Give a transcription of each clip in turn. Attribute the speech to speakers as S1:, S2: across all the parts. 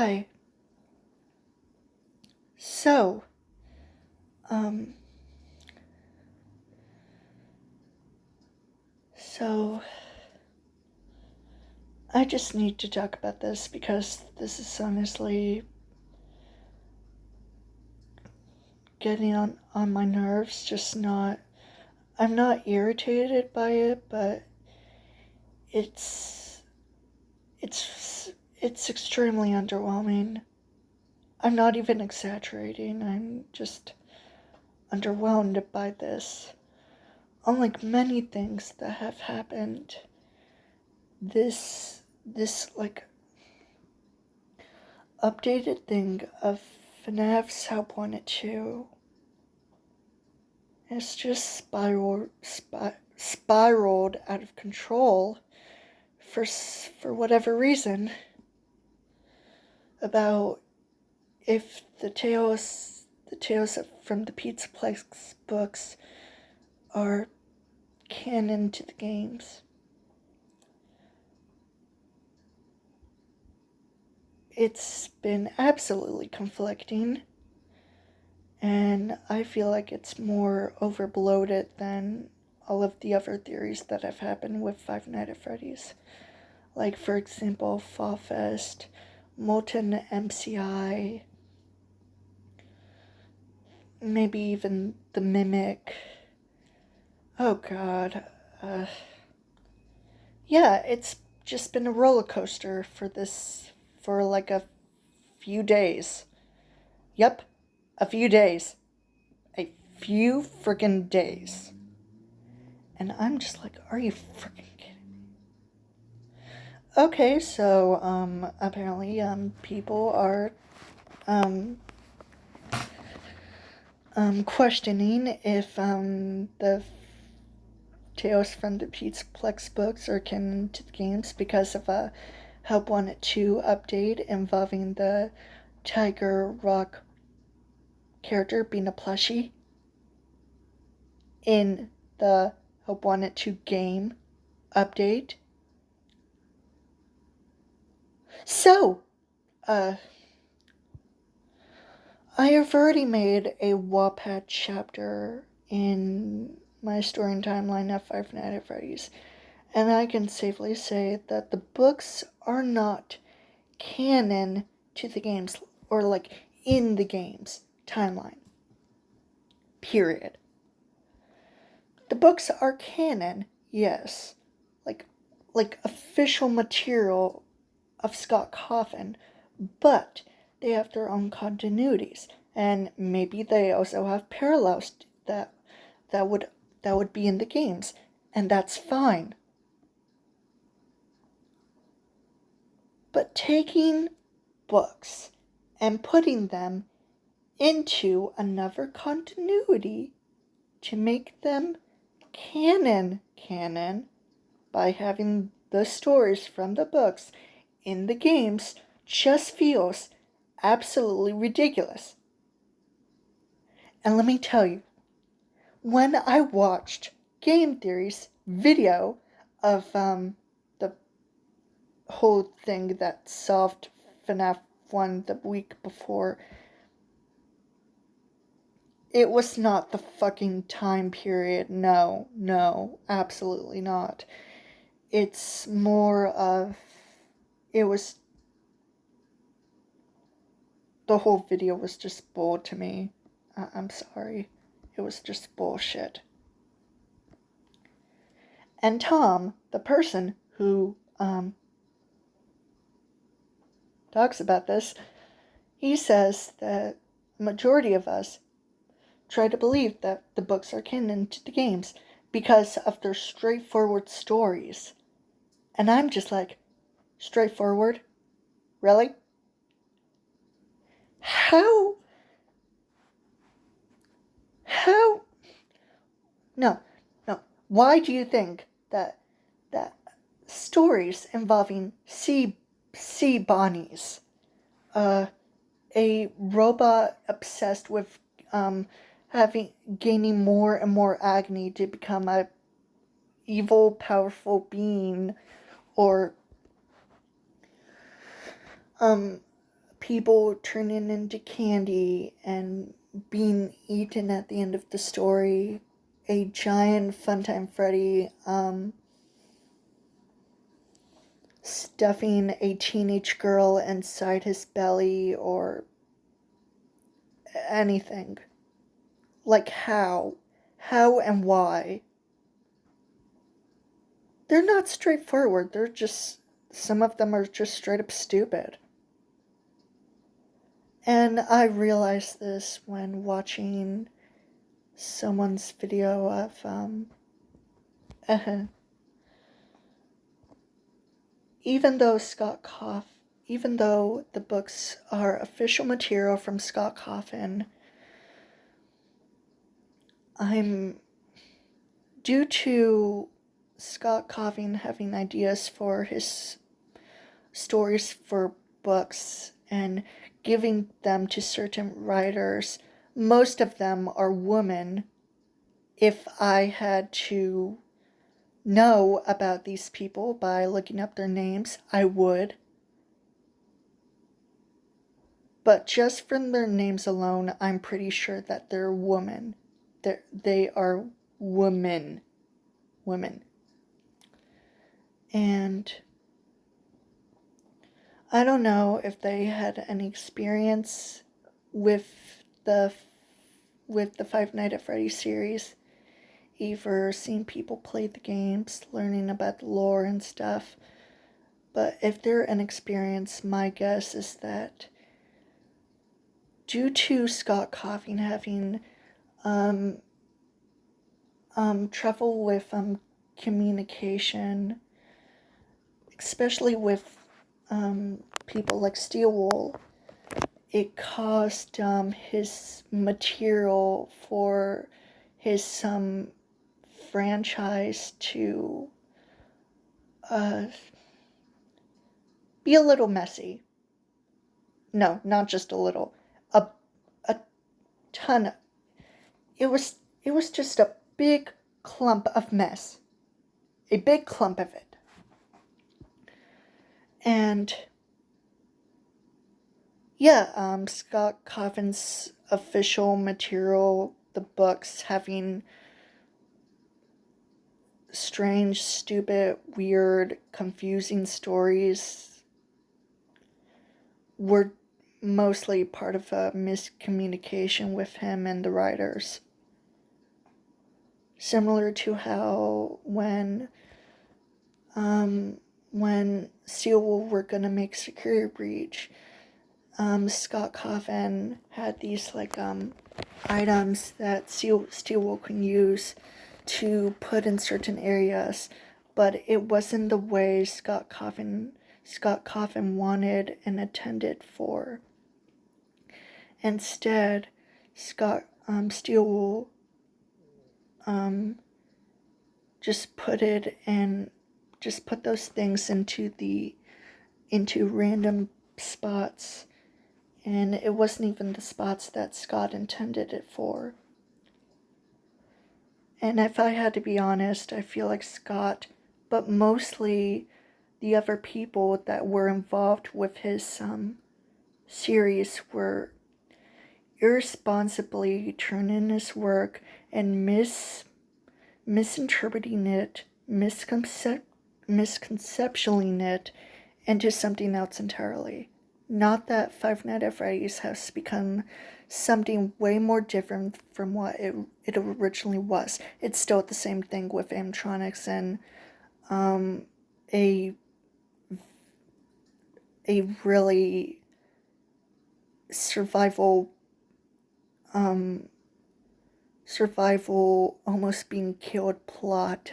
S1: Hi. So, um, so I just need to talk about this because this is honestly getting on my nerves. I'm not irritated by it, but it's, it's extremely underwhelming. I'm not even exaggerating. I'm just underwhelmed by this. Unlike many things that have happened, this like updated thing of Fnaf's Help Wanted 2 has just spiraled out of control for whatever reason about if the tales from the Pizza Plex books are canon to the games. It's been absolutely conflicting, and I feel like it's more overbloated than all of the other theories that have happened with Five Nights at Freddy's. Like, for example, Fall Fest, Molten MCI, maybe even The Mimic. Oh god. Yeah, it's just been a roller coaster for like a few days. Yep, a few days. A few friggin' days. And I'm just like, are you friggin' kidding me? Okay, so, apparently, people are, questioning if, the Tales from the Pizza Plex books are canon to the games because of a Help Wanted 2 update involving the Tiger Rock character being a plushie in the Help Wanted 2 game update. So, I have already made a Wattpad chapter in my story and timeline of Five Nights at Freddy's, and I can safely say that the books are not canon to the games, or like in the games timeline. Period. The books are canon, yes, like official material of Scott Cawthon, but they have their own continuities, and maybe they also have parallels that would be in the games, and that's fine. But taking books and putting them into another continuity to make them canon by having the stories from the books in the games just feels absolutely ridiculous. And let me tell you, when I watched Game Theory's video of the whole thing that solved Fnaf 1 the week before, it was not the fucking time period. No, absolutely not. It's more of, it was, the whole video was just bull to me. I'm sorry. It was just bullshit. And Tom, the person who, talks about this, he says that the majority of us try to believe that the books are canon to the games because of their straightforward stories. And I'm just like, straightforward? Really? How? No. Why do you think that stories involving sea bonnies, a robot obsessed with gaining more and more agony to become a evil, powerful being, or people turning into candy and being eaten at the end of the story, a giant Funtime Freddy stuffing a teenage girl inside his belly, or anything. Like, how? How and why? They're not straightforward. They're just, some of them are just straight up stupid. And I realized this when watching someone's video of, even though even though the books are official material from Scott Cawthon, due to Scott Cawthon having ideas for his stories for books and giving them to certain writers, most of them are women. If I had to know about these people by looking up their names, I would. But just from their names alone, I'm pretty sure that they're women. They are women. Women. And I don't know if they had any experience with the Five Nights at Freddy's series, either seeing people play the games, learning about the lore and stuff. But if they're inexperienced, my guess is that due to Scott Cawthon having trouble with communication, especially with people like Steelwool, it caused his material for his franchise to be a little messy. No, not just a little. A ton. It was just a big clump of mess. A big clump of it. And yeah, Scott Cawthon's official material, the books having strange, stupid, weird, confusing stories, were mostly part of a miscommunication with him and the writers. Similar to how when Steelwool were gonna make Security Breach, Scott Cawthon had these items that Steelwool can use to put in certain areas, but it wasn't the way Scott Cawthon wanted and intended for. Instead, Steelwool just put those things into random spots, and it wasn't even the spots that Scott intended it for. And if I had to be honest, I feel like Scott, but mostly the other people that were involved with his series, were irresponsibly turning his work and misinterpreting it, misconceptualing it into something else entirely. Not that Five Nights at Freddy's has become something way more different from what it originally was. It's still the same thing with animatronics and a really survival almost being killed plot.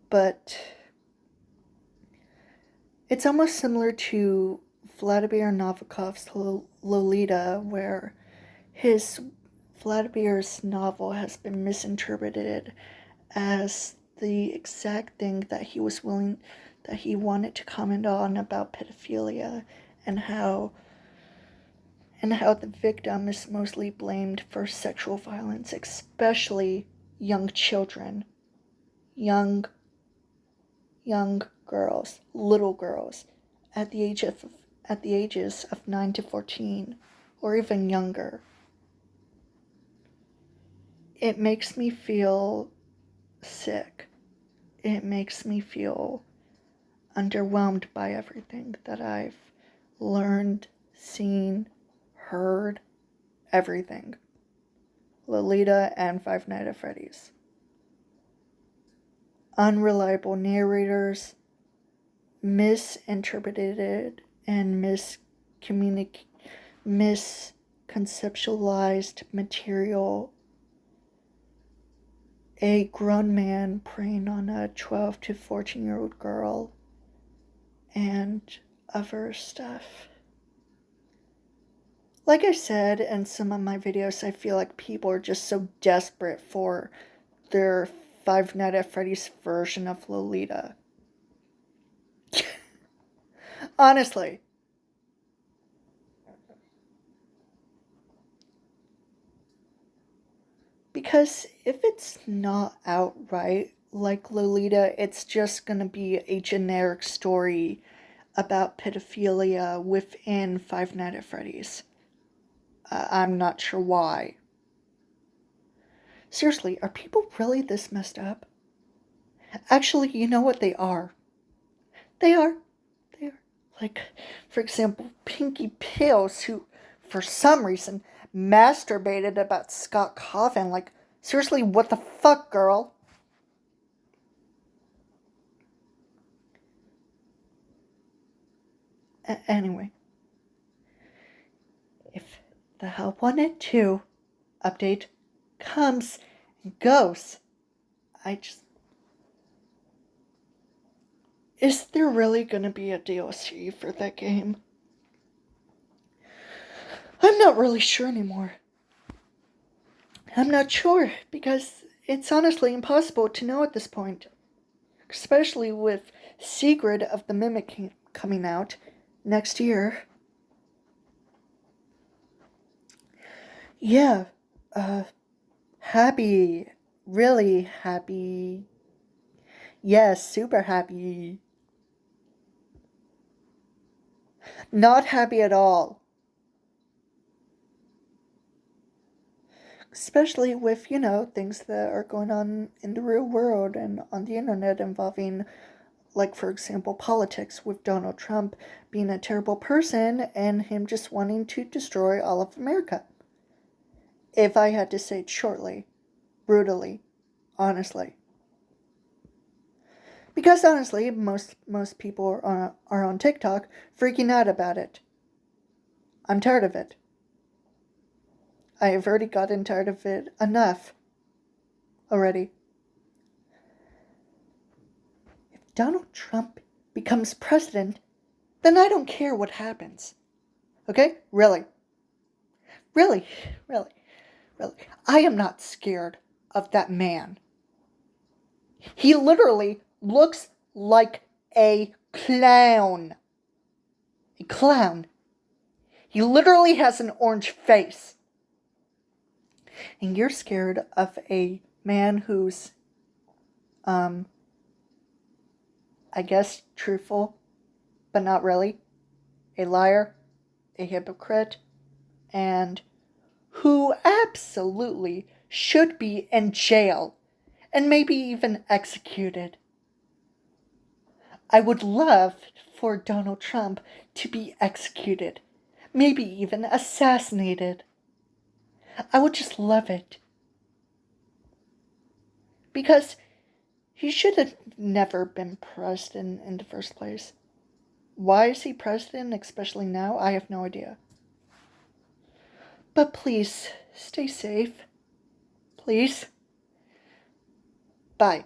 S1: But it's almost similar to Vladimir Nabokov's Lolita, where Vladimir's novel has been misinterpreted as the exact thing that he wanted to comment on about pedophilia, and how the victim is mostly blamed for sexual violence, especially young children, young girls, little girls, at the age of at the ages of 9 to 14, or even younger. It makes me feel sick. It makes me feel underwhelmed by everything that I've learned, seen, heard, everything. Lolita and Five Nights at Freddy's. Unreliable narrators, misinterpreted and misconceptualized material. A grown man preying on a 12 to 14-year-old girl, and other stuff. Like I said in some of my videos, I feel like people are just so desperate for their Five Nights at Freddy's version of Lolita. Honestly. Because if it's not outright like Lolita, it's just gonna be a generic story about pedophilia within Five Nights at Freddy's. I'm not sure why. Seriously, are people really this messed up? Actually, you know what they are? They are. Like, for example, Pinky Pills, who, for some reason, masturbated about Scott Coffin. Like, seriously, what the fuck, girl? Anyway. If the Help Wanted 2 update comes and goes, is there really gonna be a DLC for that game? I'm not really sure anymore. I'm not sure, because it's honestly impossible to know at this point. Especially with Secret of the Mimic coming out next year. Yeah, happy. Really happy. Yes, super happy. Not happy at all. Especially with, things that are going on in the real world and on the internet involving, like, for example, politics, with Donald Trump being a terrible person and him just wanting to destroy all of America. If I had to say it shortly, brutally, honestly. Because honestly, most people are on TikTok freaking out about it. I'm tired of it. I have already gotten tired of it enough already. If Donald Trump becomes president, then I don't care what happens. Okay? Really. I am not scared of that man. He literally looks like a clown. A clown. He literally has an orange face. And you're scared of a man who's, I guess, truthful, but not really. A liar, a hypocrite, and who absolutely should be in jail and maybe even executed. I would love for Donald Trump to be executed, maybe even assassinated. I would just love it. Because he should have never been president in the first place. Why is he president, especially now? I have no idea. But please, stay safe. Please. Bye.